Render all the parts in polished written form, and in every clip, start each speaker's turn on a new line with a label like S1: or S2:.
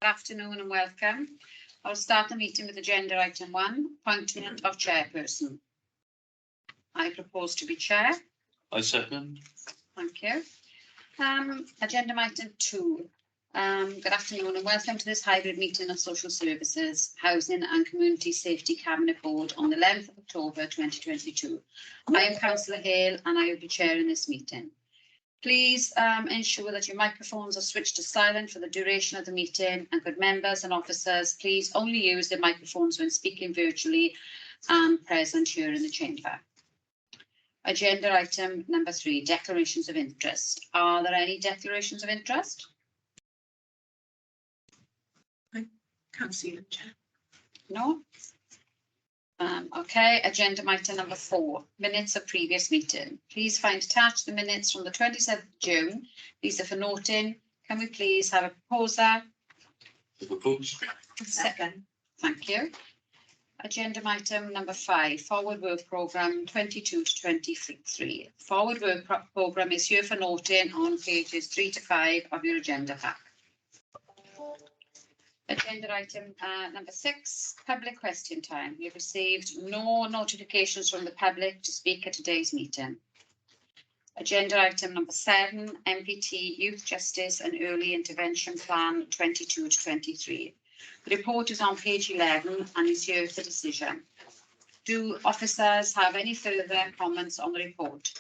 S1: Good afternoon and welcome. I'll start the meeting with agenda item 1, appointment of chairperson. I propose to be chair.
S2: I second.
S1: Thank you. Agenda item 2. Good afternoon and welcome to this hybrid meeting of Social Services, Housing and Community Safety Cabinet Board on the 11th of October 2022. I am Councillor Hale and I will be chairing this meeting. Please ensure that your microphones are switched to silent for the duration of the meeting, and could members and officers please only use their microphones when speaking virtually and present here in the chamber. Agenda item number 3, declarations of interest. Are there any declarations of interest?
S3: I can't see them, Chair.
S1: No. Okay, agenda item number 4, minutes of previous meeting. Please find attached the minutes from the 27th of June. These are for noting. Can we please have a proposer?
S2: Propose.
S3: Second.
S1: Thank you. Agenda item number 5, forward work programme 22 to 23. Forward work programme is here for noting on pages 3 to 5 of your agenda pack. Agenda item number 6, public question time. We have received no notifications from the public to speak at today's meeting. Agenda item number 7, MPT Youth Justice and Early Intervention Plan 22 to 23. The report is on page 11 and is here for decision. Do officers have any further comments on the report?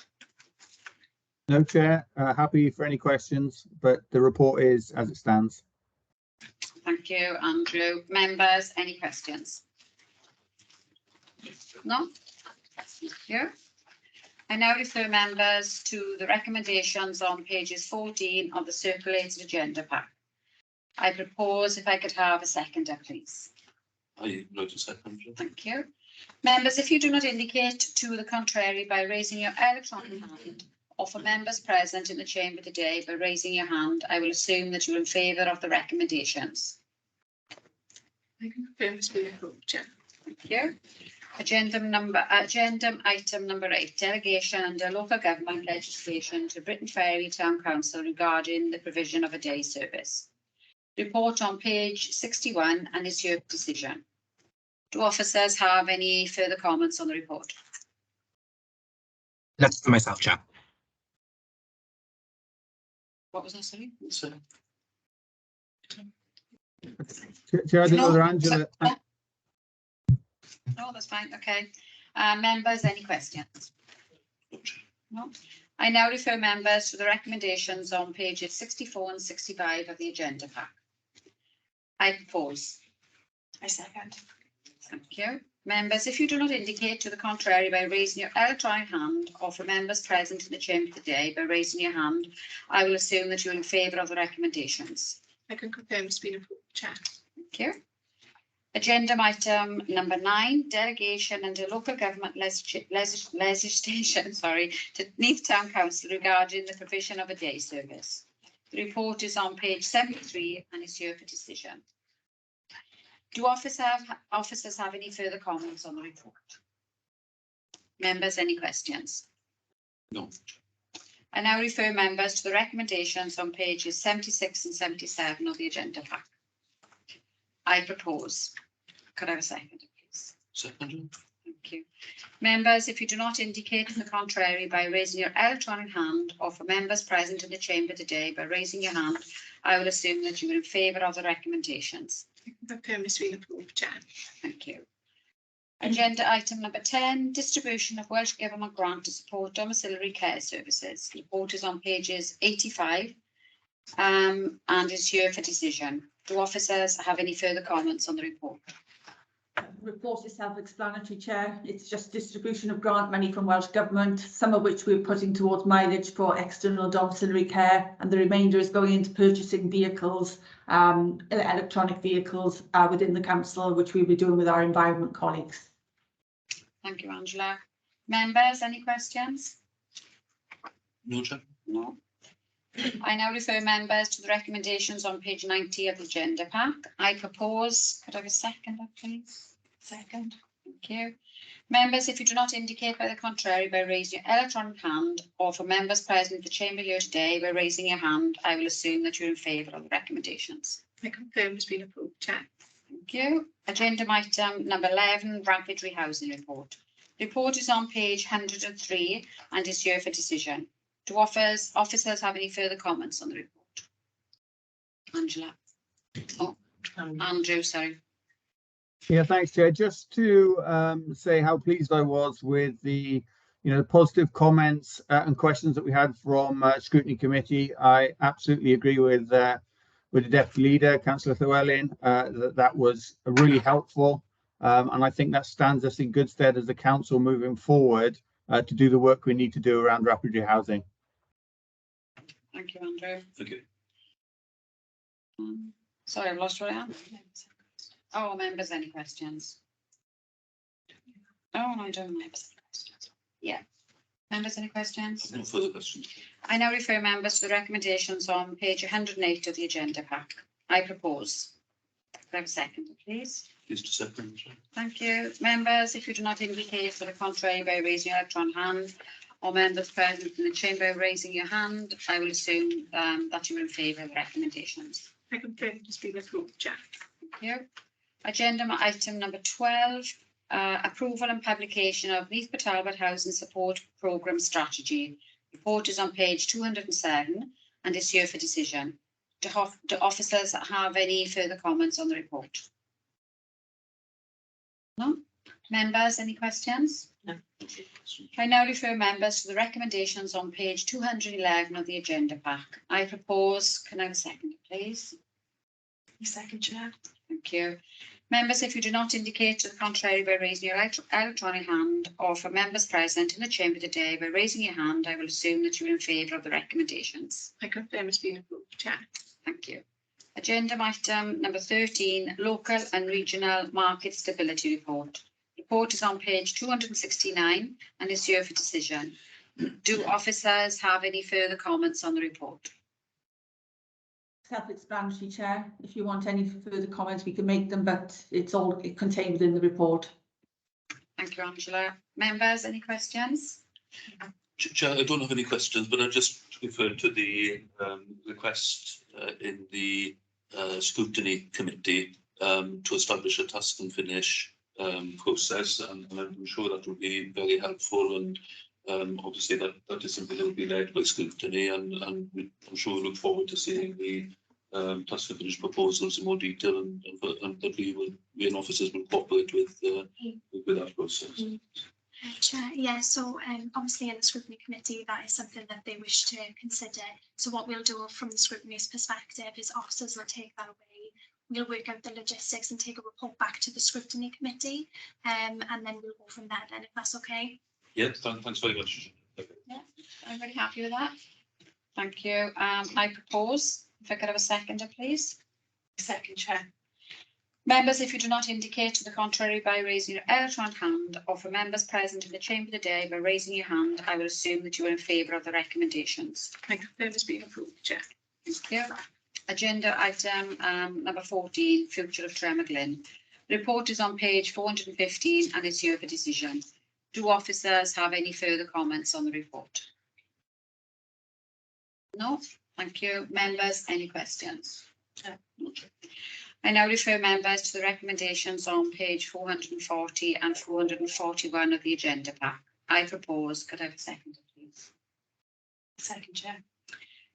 S4: No, Chair. Happy for any questions, but the report is as it stands.
S1: Thank you, Andrew. Members, any questions? No? Thank you. I now refer members to the recommendations on pages 14 of the circulated agenda pack. I propose if I could have a seconder, please.
S2: I like to second.
S1: Thank you. Members, if you do not indicate to the contrary by raising your electronic hand, or for members present in the chamber today by raising your hand, I will assume that you're in favour of the recommendations.
S3: I can confirm it's been approved, Chair.
S1: Thank you. Agenda item number 8, delegation under local government legislation to Britton Ferry Town Council regarding the provision of a day service. Report on page 61 and is your decision. Do officers have any further comments on the report?
S5: That's for myself, Chair.
S1: What was that, sorry?
S4: Chair, I think
S1: No,
S4: whether Angela.
S1: No, that's fine. Okay. Members, any questions? No. I now refer members to the recommendations on pages 64 and 65 of the agenda pack. I propose.
S3: I second.
S1: Thank you. Members, if you do not indicate to the contrary by raising your electronic hand, or for members present in the chamber today by raising your hand, I will assume that you're in favour of the recommendations.
S3: I can confirm it's been approved, Chair.
S1: Thank you. Agenda item number 9, delegation under local government legislation, to Neath Town Council regarding the provision of a day service. The report is on page 73 and is here for decision. Do officers have any further comments on the report? Members, any questions?
S2: No.
S1: I now refer members to the recommendations on pages 76 and 77 of the agenda pack. I propose. Could I have a second, please?
S2: Second.
S1: Thank you. Members, if you do not indicate to the contrary by raising your electronic hand, or for members present in the chamber today by raising your hand, I will assume that you are in favour of the recommendations.
S3: I can confirm it's been approved, Chair.
S1: Thank you. Agenda item number 10, distribution of Welsh Government grant to support domiciliary care services. The report is on pages 85 and is here for decision. Do officers have any further comments on the report?
S6: The report is self-explanatory, Chair. It's just distribution of grant money from Welsh Government, some of which we're putting towards mileage for external domiciliary care, and the remainder is going into purchasing vehicles, electronic vehicles within the council, which we'll be doing with our environment colleagues.
S1: Thank you, Angela. Members, any questions?
S2: No, Chair.
S1: No. I now refer members to the recommendations on page 90 of the agenda pack. I propose, could I have a seconder, please? Second. Thank you. Members, if you do not indicate by the contrary by raising your electronic hand, or for members present in the chamber here today by raising your hand, I will assume that you're in favour of the recommendations.
S3: I confirm it's been approved, Chair.
S1: Thank you. Agenda item number 11, rapid rehousing report. Report is on page 103 and is here for decision. Do officers have any further comments on the report? Angela? Oh, Andrew, sorry.
S4: Yeah, thanks, Chair. Just to say how pleased I was with the, positive comments and questions that we had from scrutiny committee. I absolutely agree with the deputy leader, Councillor Llewellyn, that was really helpful, and I think that stands us in good stead as a council moving forward to do the work we need to do around rapid rehousing.
S1: Thank you, Andrew.
S2: Thank you.
S1: Sorry, I've lost what I am. Oh, members, any questions? Oh, no, I don't have any questions. Yeah. Members, any questions?
S2: No further questions.
S1: I now refer members to the recommendations on page 108 of the agenda pack. I propose. Can I have a second, please?
S2: Please to second. Chair.
S1: Thank you. Members, if you do not indicate to the contrary by raising your electron hand, or members present in the chamber raising your hand, I will assume that you are in favour of the recommendations.
S3: I confirm it's been approved, Chair.
S1: Thank you. Agenda item number 12, approval and publication of Neath Talbot Housing Support Programme Strategy. Report is on page 207 and is here for decision. Do officers have any further comments on the report? No? Members, any questions?
S3: No.
S1: I now refer members to the recommendations on page 211 of the agenda pack. I propose, can I have a second, please?
S3: Second, Chair.
S1: Thank you. Members, if you do not indicate to the contrary by raising your electronic hand, or for members present in the chamber today by raising your hand, I will assume that you are in favour of the recommendations.
S3: I confirm it's been approved, Chair.
S1: Thank you. Agenda item number 13, local and regional market stability report. Report is on page 269 and is here for decision. Do officers have any further comments on the report?
S6: Self-explanatory, Chair. If you want any further comments, we can make them, but it's all contained within the report.
S1: Thank you, Angela. Members, any questions?
S2: Chair, I don't have any questions, but I just referred to the request in the scrutiny committee to establish a task and finish process, and I'm sure that will be very helpful, and obviously that is something that will be led by scrutiny, and I'm sure we look forward to seeing the task and finish proposals in more detail, and that we and officers will cooperate with that process.
S5: Chair, yeah, so obviously in the scrutiny committee that is something that they wish to consider. So what we'll do from the scrutiny's perspective is officers will take that away. We'll work out the logistics and take a report back to the scrutiny committee, and then we'll go from there then, if that's okay.
S2: Yeah, thanks very much.
S1: Yeah, I'm very happy with that. Thank you. I propose, if I could have a seconder, please.
S3: Second, Chair.
S1: Members, if you do not indicate to the contrary by raising your electronic hand, or for members present in the chamber today by raising your hand, I will assume that you are in favour of the recommendations.
S3: I confirm it's been approved, Chair.
S1: Thank you. Agenda item number 14, future of Tremaglin. The report is on page 415 and is here for decision. Do officers have any further comments on the report? No, thank you. Members, any questions? Okay. I now refer members to the recommendations on page 440 and 441 of the agenda pack. I propose, could I have a second, please?
S3: Second, Chair.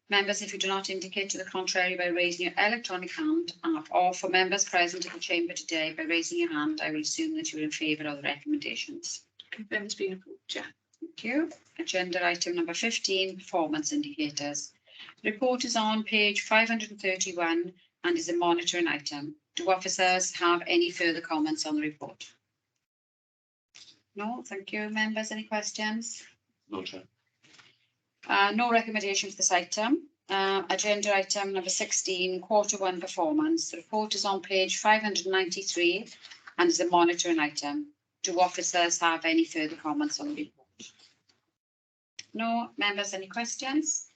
S1: Members, if you do not indicate to the contrary by raising your electronic hand, or for members present in the chamber today by raising your hand, I will assume that you are in favour of the recommendations.
S3: Confirm it's been approved, Chair.
S1: Thank you. Agenda item number 15, performance indicators. The report is on page 531 and is a monitoring item. Do officers have any further comments on the report? No, thank you. Members, any questions?
S2: No, Chair.
S1: No recommendation for this item. Agenda item number 16, quarter one performance. The report is on page 593 and is a monitoring item. Do officers have any further comments on the report? No. Members, any questions?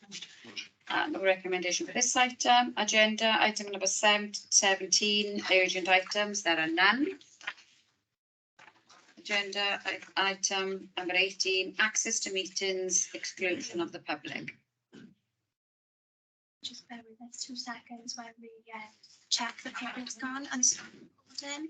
S1: No recommendation for this item. Agenda item number 17, urgent items. There are none. Agenda item number 18, access to meetings, exclusion of the public.
S5: Just bear with us 2 seconds while we check the people's gone and start recording.